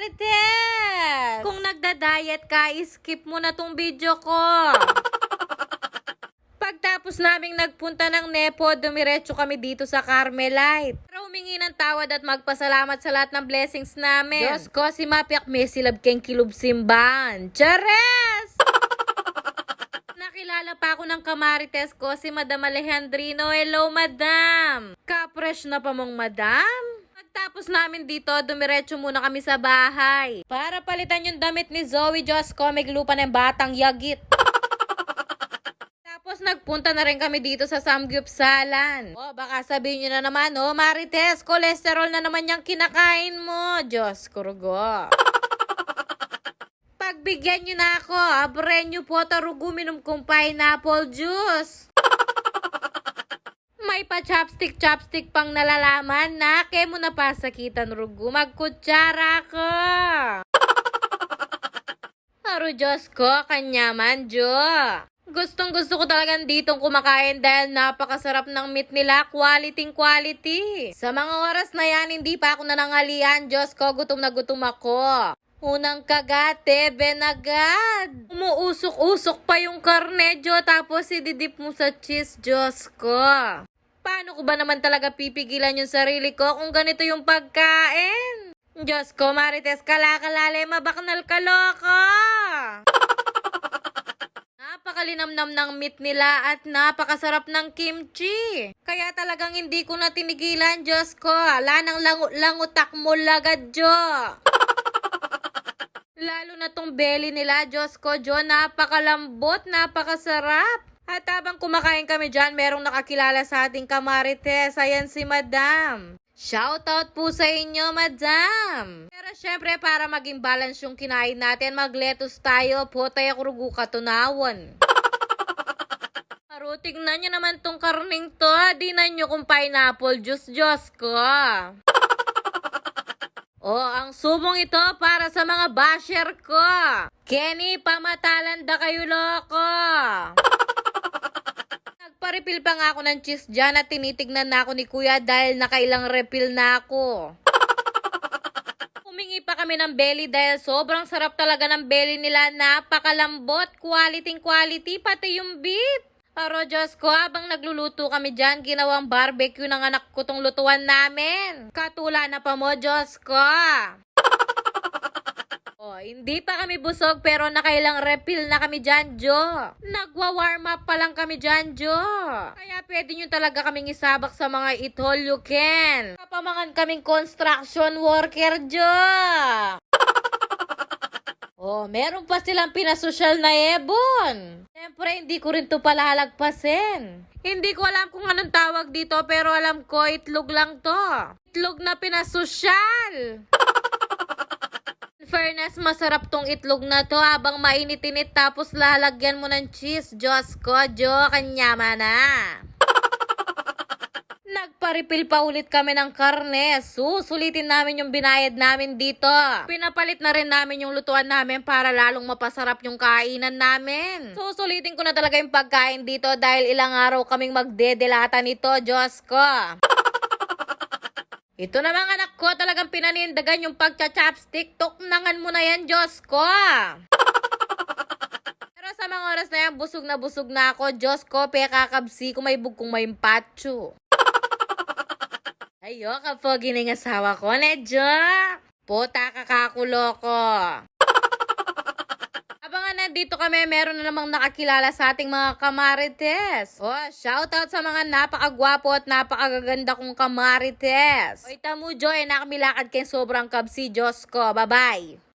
Marites! Kung nagda-diet ka, skip mo na tong video ko. Pagtapos naming nagpunta ng Nepo, dumiretso kami dito sa Carmelite. Para humingi ng tawad at magpasalamat sa lahat ng blessings namin. Diyos ko, si Mapiak may silab keng kilub simbahan. Chares! Nakilala pa ako ng kamarites ko, si Madam Alejandrino. Hello, Madam! Ka-fresh na pa mong Madam? Pagtapos namin dito, dumiretso muna kami sa bahay. Para palitan yung damit ni Zoe. Diyos ko, may lupa ng batang yagit. Tapos nagpunta na rin kami dito sa Samgyupsalan. Baka sabihin nyo na naman, Marites, cholesterol na naman yung kinakain mo. Diyos ko, rugo. Pagbigyan nyo na ako, abre nyo po tarugo, minom kong pineapple juice. May pa chopstick pang nalalaman na kemo na pasakitan rugo, magkutsara ko. Aro Diyos ko, kanyaman Jo. Gustong gusto ko talagang ditong kumakain dahil napakasarap ng meat nila, quality. Sa mga oras na yan, hindi pa ako nanangalian. Diyos ko, gutom na gutom ako. Unang kagate, benagad. Umuusok-usok pa yung karne, Jo, tapos ididip mo sa cheese, Diyos ko. Paano ko ba naman talaga pipigilan yung sarili ko kung ganito yung pagkain? Diyos ko, Marites, kalakalale, mabaknal ka loko. Napakalinamnam ng meat nila at napakasarap ng kimchi. Kaya talagang hindi ko na tinigilan, Diyos ko. Lanang langutak mo lagad, Jo. Lalo na tong belly nila, Diyos ko, Jo, napakalambot, napakasarap. At habang kumakain kami dyan, merong nakakilala sa ating kamarites. Ayan si Madam. Shoutout po sa inyo, Madam. Pero syempre, para maging balance yung kinain natin, mag-lettuce tayo. Potay ako rugo katunawan. Aro, tignan nyo naman tong karning to. Dinan nyo kung pineapple juice, Diyos ko. Ang subong ito para sa mga basher ko. Kenny, pamatalanda kayo loko. Nagpa-refill pa nga ako ng cheese dyan at tinitignan na ako ni Kuya dahil nakailang refill na ako. Humingi pa kami ng belly dahil sobrang sarap talaga ng belly nila. Napakalambot, quality, pati yung beef. Pero Diyos ko, habang nagluluto kami dyan, ginawang barbecue ng anak ko tong lutuan namin. Katula na pa mo, Diyos ko. Hindi pa kami busog pero nakailang refill na kami dyan, Jo. Nagwa-warm up pa lang kami dyan, Jo. Kaya pwede nyo talaga kaming isabak sa mga Eat All You Can. Kapamangan kaming construction worker, Jo. Meron pa silang pinasosyal na ebon. Siyempre, hindi ko rin to palalagpasin. Hindi ko alam kung anong tawag dito pero alam ko itlog lang to. Itlog na pinasosyal. Fairness, masarap tong itlog na to habang mainit-init tapos lalagyan mo ng cheese. Diyos ko, Jo, kanyama na. Nagpa-refill pa ulit kami ng karne. Susulitin namin yung binayad namin dito. Pinapalit na rin namin yung lutuan namin para lalong mapasarap yung kainan namin. Susulitin ko na talaga yung pagkain dito dahil ilang araw kaming magdedelata nito. Diyos ko. Ito na mga anak ko, talagang pinanindagan yung pagcha-chopstick. Tuknangan mo na yan, Diyos ko. Pero sa mga oras na yan, busog na ako. Diyos ko, pekakabsi ko may bugkong may patso. Ayo, kapag gining asawa ko, Nedjo. Puta kakakulo ko. Abangan na dito kami, meron na namang nakakilala sa ating mga kamarites. Shoutout sa mga napakagwapo at napakagaganda kong kamarites. Tamo, Joy, nakamilakad kayong sobrang kabsi, Diyos ko. Bye-bye.